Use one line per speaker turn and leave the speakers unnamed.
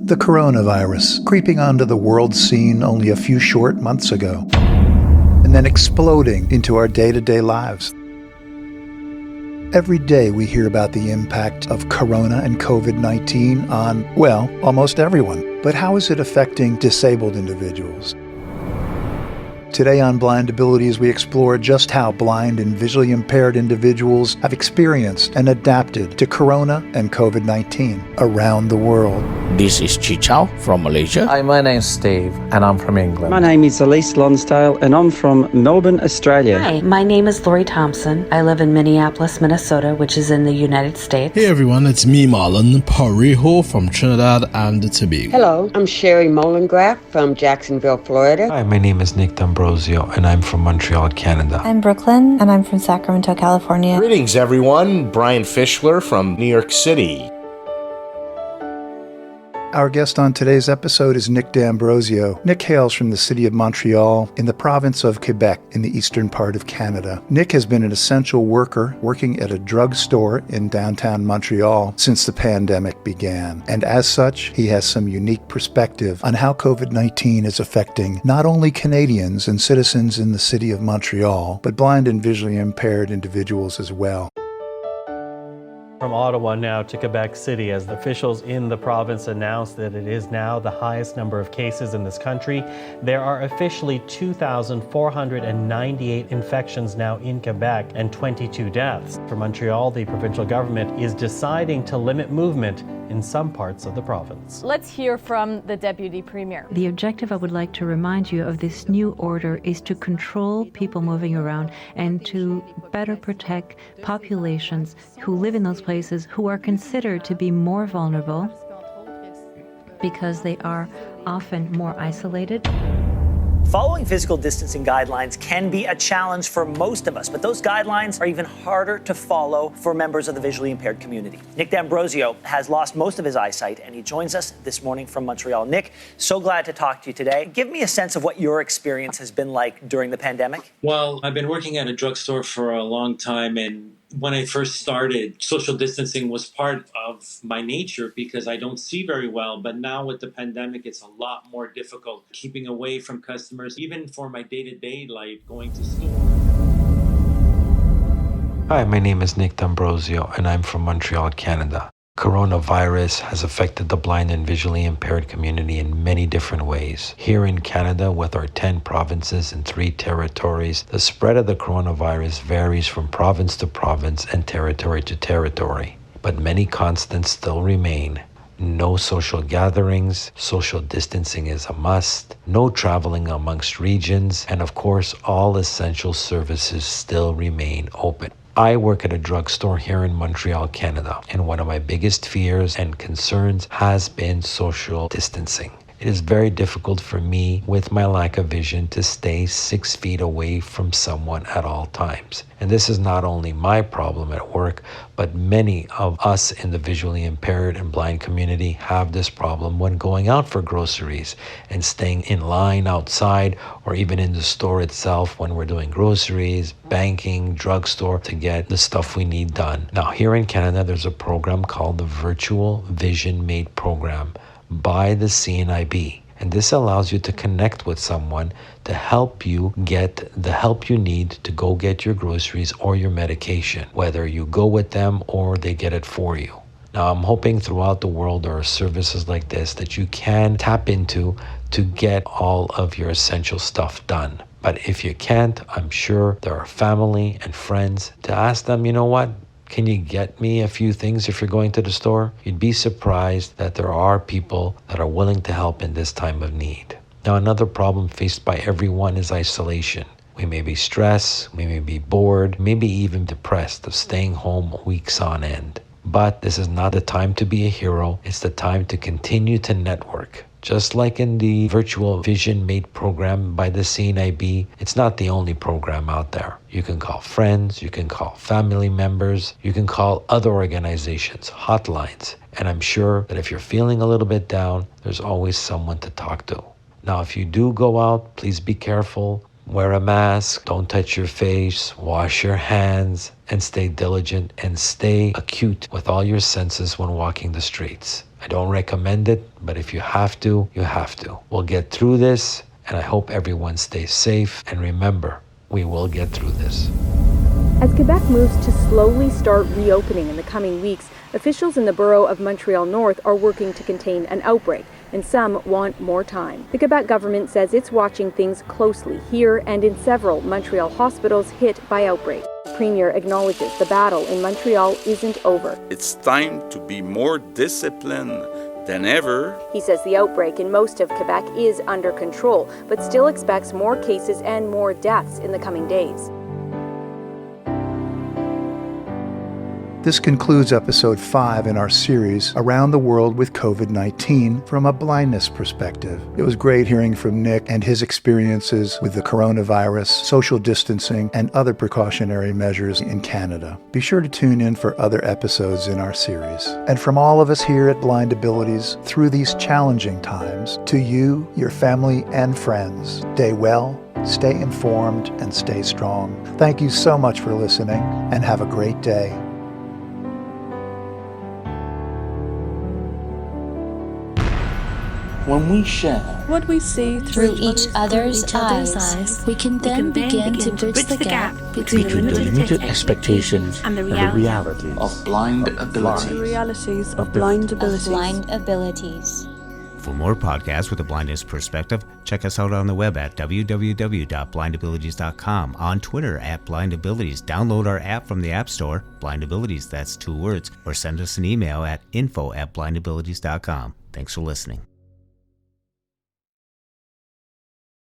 The coronavirus, creeping onto the world scene only a few short months ago, and then exploding into our day-to-day lives. Every day we hear about the impact of corona and COVID-19 on, well, almost everyone. But how is it affecting disabled individuals? Today on Blind Abilities, we explore just how blind and visually impaired individuals have experienced and adapted to corona and COVID-19 around the world.
This is Chichao from Malaysia.
Hi, my name's Steve and I'm from England.
My name is Elise Lonsdale and I'm from Melbourne, Australia.
Hi, my name is Lori Thompson. I live in Minneapolis, Minnesota, which is in the United States.
Hey everyone, it's me, Marlon Parejo from Trinidad and Tobago.
Hello, I'm Sherry Molengraf from Jacksonville, Florida.
Hi, my name is Nick D'Ambrosio and I'm from Montreal, Canada.
I'm Brooklyn and I'm from Sacramento, California.
Greetings everyone, Brian Fischler from New York City.
Our guest on today's episode is Nick D'Ambrosio. Nick hails from the city of Montreal in the province of Quebec in the eastern part of Canada. Nick has been an essential worker working at a drugstore in downtown Montreal since the pandemic began. And as such, he has some unique perspective on how COVID-19 is affecting not only Canadians and citizens in the city of Montreal, but blind and visually impaired individuals as well.
From Ottawa now to Quebec City, as the officials in the province announced that it is now the highest number of cases in this country. There are officially 2,498 infections now in Quebec and 22 deaths. For Montreal, the provincial government is deciding to limit movement in some parts of the province.
Let's hear from the Deputy Premier.
The objective, I would like to remind you of this new order, is to control people moving around and to better protect populations who live in those places who are considered to be more vulnerable because they are often more isolated.
Following physical distancing guidelines can be a challenge for most of us, but those guidelines are even harder to follow for members of the visually impaired community. Nick D'Ambrosio has lost most of his eyesight, and he joins us this morning from Montreal. Nick, so glad to talk to you today. Give me a sense of what your experience has been like during the pandemic.
Well, I've been working at a drugstore for a long time, and when I first started, social distancing was part of my nature because I don't see very well. But now with the pandemic, it's a lot more difficult keeping away from customers, even for my day-to-day life, going to store.
Hi, my name is Nick D'Ambrosio and I'm from Montreal, Canada. Coronavirus has affected the blind and visually impaired community in many different ways. Here in Canada, with our 10 provinces and 3 territories, the spread of the coronavirus varies from province to province and territory to territory. But many constants still remain. No social gatherings, social distancing is a must, no traveling amongst regions, and of course, all essential services still remain open. I work at a drugstore here in Montreal, Canada, and one of my biggest fears and concerns has been social distancing. It is very difficult for me, with my lack of vision, to stay 6 feet away from someone at all times. And this is not only my problem at work, but many of us in the visually impaired and blind community have this problem when going out for groceries and staying in line outside or even in the store itself when we're doing groceries, banking, drugstore to get the stuff we need done. Now, here in Canada, there's a program called the Virtual Vision Made Program by the CNIB. And this allows you to connect with someone to help you get the help you need to go get your groceries or your medication, whether you go with them or they get it for you. Now, I'm hoping throughout the world there are services like this that you can tap into to get all of your essential stuff done. But if you can't, I'm sure there are family and friends to ask them, you know what? Can you get me a few things if you're going to the store? You'd be surprised that there are people that are willing to help in this time of need. Now, another problem faced by everyone is isolation. We may be stressed, we may be bored, maybe even depressed of staying home weeks on end. But this is not the time to be a hero. It's the time to continue to network. Just like in the Virtual Vision Made program by the CNIB, it's not the only program out there. You can call friends, you can call family members, you can call other organizations, hotlines. And I'm sure that if you're feeling a little bit down, there's always someone to talk to. Now, if you do go out, please be careful. Wear a mask, don't touch your face, wash your hands, and stay diligent and stay acute with all your senses when walking the streets. I don't recommend it, but if you have to, you have to. We'll get through this, and I hope everyone stays safe. And remember, we will get through this.
As Quebec moves to slowly start reopening in the coming weeks, officials in the borough of Montreal North are working to contain an outbreak, and some want more time. The Quebec government says it's watching things closely here and in several Montreal hospitals hit by outbreaks. The Premier acknowledges the battle in Montreal isn't over.
It's time to be more disciplined than ever.
He says the outbreak in most of Quebec is under control, but still expects more cases and more deaths in the coming days.
This concludes episode 5 in our series, Around the World with COVID-19 from a Blindness Perspective. It was great hearing from Nick and his experiences with the coronavirus, social distancing, and other precautionary measures in Canada. Be sure to tune in for other episodes in our series. And from all of us here at Blind Abilities, through these challenging times, to you, your family, and friends, stay well, stay informed, and stay strong. Thank you so much for listening, and have a great day.
When we share
what we see
through each other's eyes, we can then begin to bridge the gap
between the limited expectations
and the reality
of blind abilities.
The realities of blind
abilities.
For more podcasts with a Blindness Perspective, check us out on the web at www.blindabilities.com, on Twitter at blindabilities. Download our app from the App Store, Blindabilities, that's 2 words, or send us an email at info@blindabilities.com. Thanks for listening.